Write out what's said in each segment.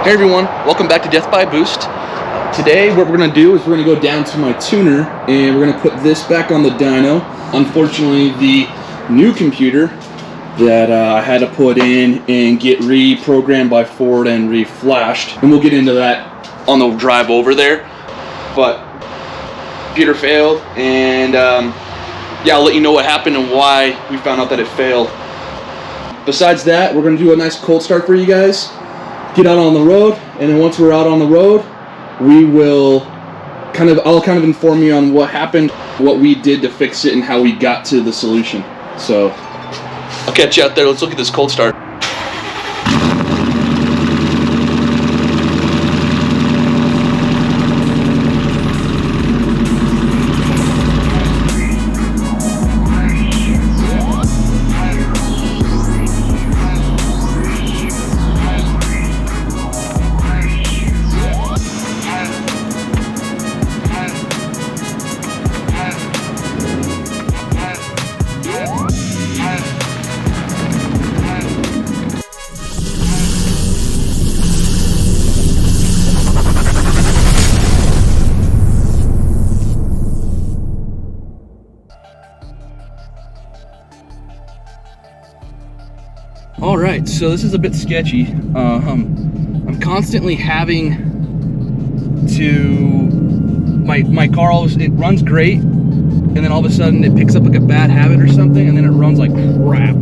Hey everyone, welcome back to Death by Boost. Today what we're going to do is we're going to go down to my tuner and we're going to put this back on the dyno. Unfortunately, the new computer that I had to put in and get reprogrammed by Ford and reflashed, and we'll get into that on the drive over there. But computer failed, and yeah, I'll let you know what happened and why we found out that it failed. Besides that, we're going to do a nice cold start for you guys, get out on the road, and then once we're out on the road, we will I'll kind of inform you on what happened, what we did to fix it, and how we got to the solution. So I'll catch you out there. Let's look at this cold start. Alright, so this is a bit sketchy. I'm constantly having to, my car it runs great, and then all of a sudden it picks up like a bad habit or something, and then it runs like crap.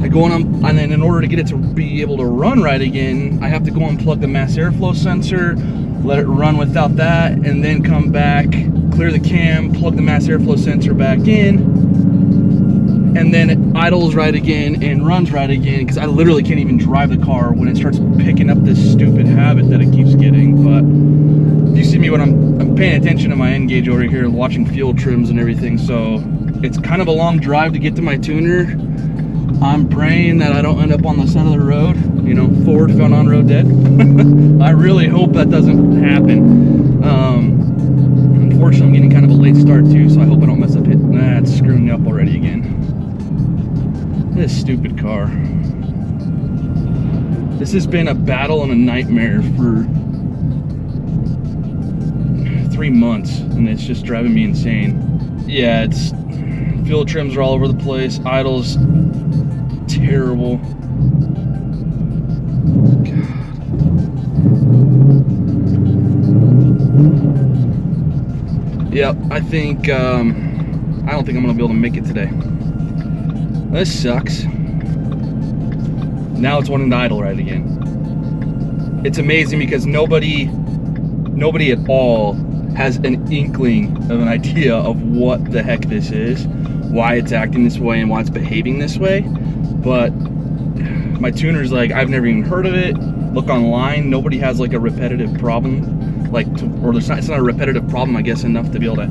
I go on, and then in order to get it to be able to run right again, I have to go unplug the mass airflow sensor, let it run without that, and then come back, clear the cam, plug the mass airflow sensor back in, and then it idles right again and runs right again, because I literally can't even drive the car when it starts picking up this stupid habit that it keeps getting. But you see me when I'm paying attention to my N gauge over here, watching fuel trims and everything, so it's kind of a long drive to get to my tuner. I'm praying that I don't end up on the side of the road, you know, Ford found on road dead. I really hope that doesn't happen. Unfortunately, I'm getting kind of a late start too, so I hope I don't mess up it. Nah, it's screwing me up already again. This stupid car. This has been a battle and a nightmare for 3 months, and it's just driving me insane. Yeah, it's fuel trims are all over the place. Idle's terrible. God. Yep, I don't think I'm gonna be able to make it today. This sucks. Now it's wanting to idle right again. It's amazing because nobody at all has an inkling of an idea of what the heck this is, why it's acting this way and why it's behaving this way. But my tuner's like, I've never even heard of it. Look online, nobody has like a repetitive problem, it's not a repetitive problem, I guess, enough to be able to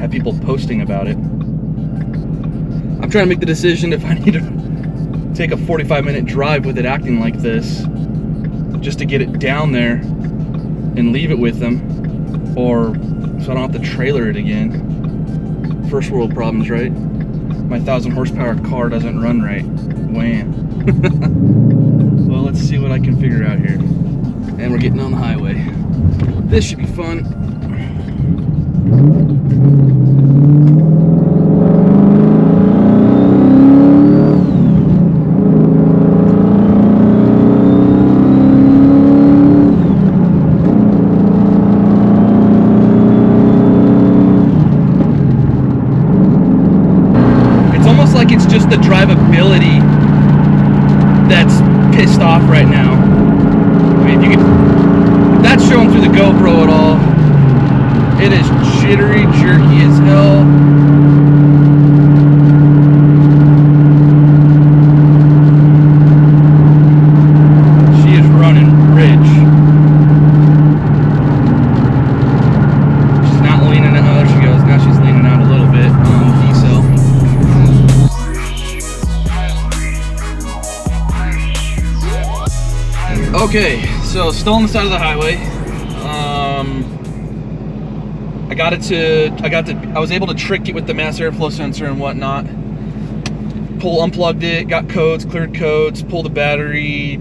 have people posting about it. I'm trying to make the decision if I need to take a 45-minute drive with it acting like this, just to get it down there and leave it with them, or so I don't have to trailer it again. First world problems, right? My 1,000 horsepower car doesn't run right. Wham. Well, let's see what I can figure out here. And we're getting on the highway. This should be fun. It's just the drivability that's pissed off right now. I mean, if that's showing through the GoPro at all, it is jittery, jerky as hell. She is running rich. She's not leaning out. Oh, there she goes. Now she's leaning out a little bit on diesel. Okay, so still on the side of the highway. I was able to trick it with the mass airflow sensor and whatnot. Unplugged it, got codes, cleared codes, pulled the battery,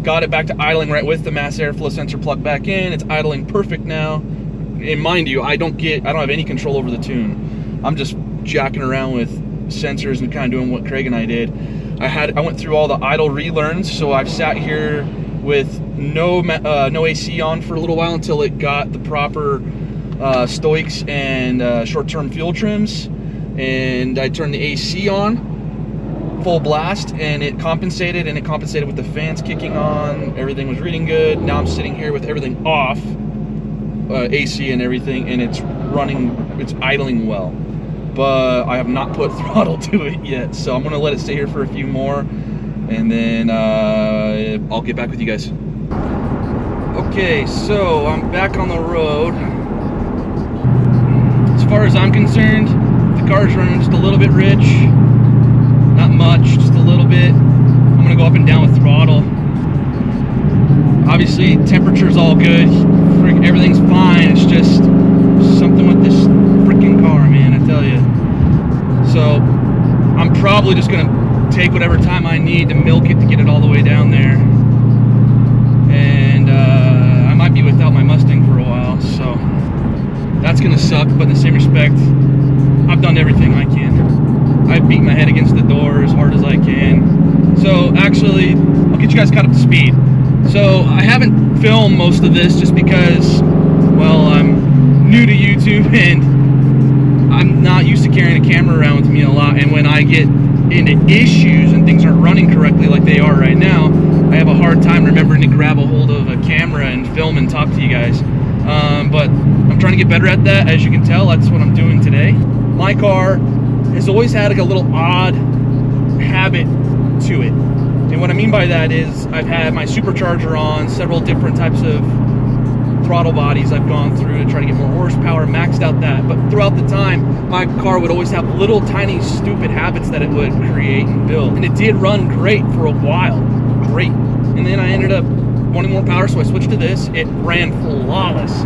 got it back to idling right with the mass airflow sensor plugged back in. It's idling perfect now. And mind you, I don't have any control over the tune. I'm just jacking around with sensors and kind of doing what Craig and I did. I went through all the idle relearns, so I've sat here with no AC on for a little while until it got the proper stoics and short-term fuel trims, and I turned the AC on full blast, and it compensated with the fans kicking on. Everything was reading good. Now I'm sitting here with everything off, AC and everything, and it's idling well, but I have not put throttle to it yet, so I'm gonna let it stay here for a few more, and then I'll get back with you guys. Okay, so I'm back on the road. As far as I'm concerned, the car's running just a little bit rich, not much, just a little bit. I'm gonna go up and down with throttle. Obviously, temperature's all good, everything's fine. It's just something with this freaking car, man, I tell you. So I'm probably just gonna take whatever time I need to milk it to get it all the way down there, and I might be without my Mustang for a while, so that's gonna suck. But in the same respect, I've done everything I can. I've beat my head against the door as hard as I can. So actually, I'll get you guys caught up to speed. So I haven't filmed most of this just because, well, I'm new to YouTube and I'm not used to carrying a camera around with me a lot. And when I get into issues and things aren't running correctly like they are right now, I have a hard time remembering to grab a hold of a camera and film and talk to you guys. But I'm trying to get better at that. As you can tell, that's what I'm doing today. My car has always had like a little odd habit to it. And what I mean by that is I've had my supercharger on, several different types of throttle bodies I've gone through to try to get more horsepower, maxed out that. But throughout the time, my car would always have little tiny stupid habits that it would create and build. And it did run great for a while, great. And then I ended up wanting more power, so I switched to this. It ran flawless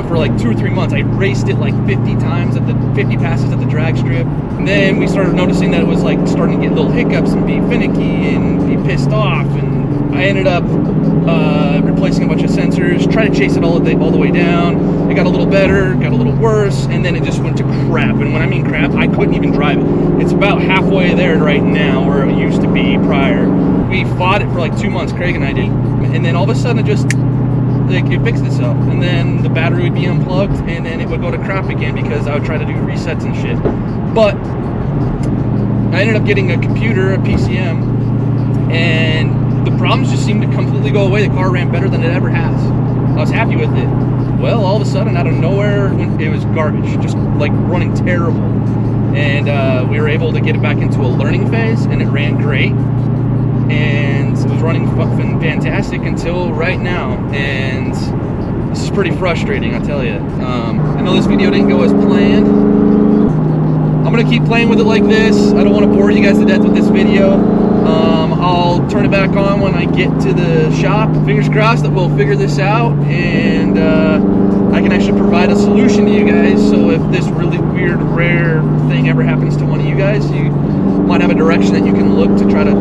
for like 2 or 3 months. I raced it like 50 times at the 50 passes at the drag strip. And then we started noticing that it was like starting to get little hiccups and be finicky and be pissed off. And I ended up replacing a bunch of sensors, try to chase it all the way down. It got a little better, got a little worse, and then it just went to crap. And when I mean crap, I couldn't even drive it. It's about halfway there right now where it used to be prior. We fought it for like 2 months, Craig and I did. And then all of a sudden it fixed itself, and then the battery would be unplugged, and then it would go to crap again because I would try to do resets and shit. But I ended up getting a computer, a PCM, and the problems just seemed to completely go away. The car ran better than it ever has. I was happy with it. Well, all of a sudden, out of nowhere, it was garbage, just like running terrible. And we were able to get it back into a learning phase, and it ran great. And it was running fucking fantastic until right now, and this is pretty frustrating, I tell you. I know this video didn't go as planned. I'm gonna keep playing with it like this. I don't want to bore you guys to death with this video. I'll turn it back on when I get to the shop. Fingers crossed that we'll figure this out, and I can actually provide a solution to you guys. So if this really weird, rare thing ever happens to one of you guys, you might have a direction that you can look to try to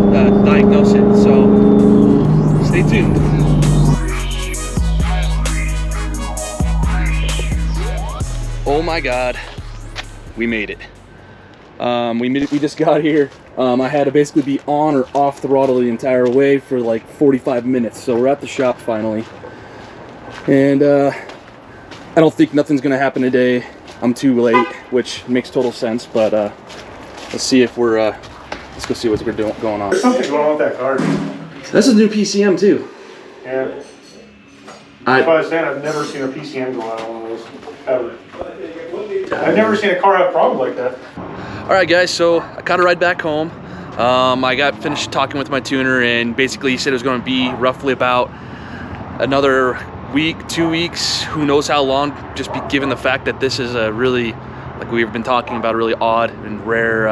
diagnose it. So stay tuned. Oh my God, we made it. We just got here. I had to basically be on or off throttle the entire way for like 45 minutes. So we're at the shop finally. And I don't think nothing's gonna happen today. I'm too late, which makes total sense, but let's see if we're, let's go see what's going on. There's something going on with that car. This is a new PCM too. Yeah. That's why I was saying I've never seen a PCM go out on one of those, ever. I've never seen a car have a problem like that. All right, guys, so I got a ride back home. I got finished talking with my tuner, and basically he said it was going to be roughly about another week, 2 weeks, who knows how long, just given the fact that this is a really, like we've been talking about, a really odd and rare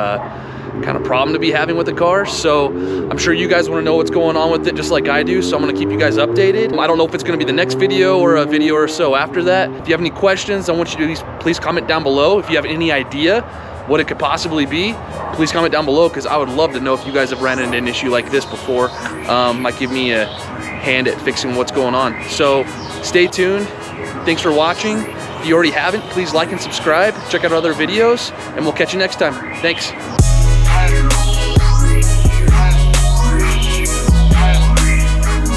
kind of problem to be having with the car. So I'm sure you guys want to know what's going on with it just like I do, so I'm going to keep you guys updated. I don't know if it's going to be the next video or a video or so after that. If you have any questions, I want you to please comment down below. If you have any idea what it could possibly be, please comment down below, because I would love to know if you guys have ran into an issue like this before. Might give me a hand at fixing what's going on. So stay tuned. Thanks for watching. If you already haven't, please like and subscribe. Check out our other videos, and we'll catch you next time. Thanks.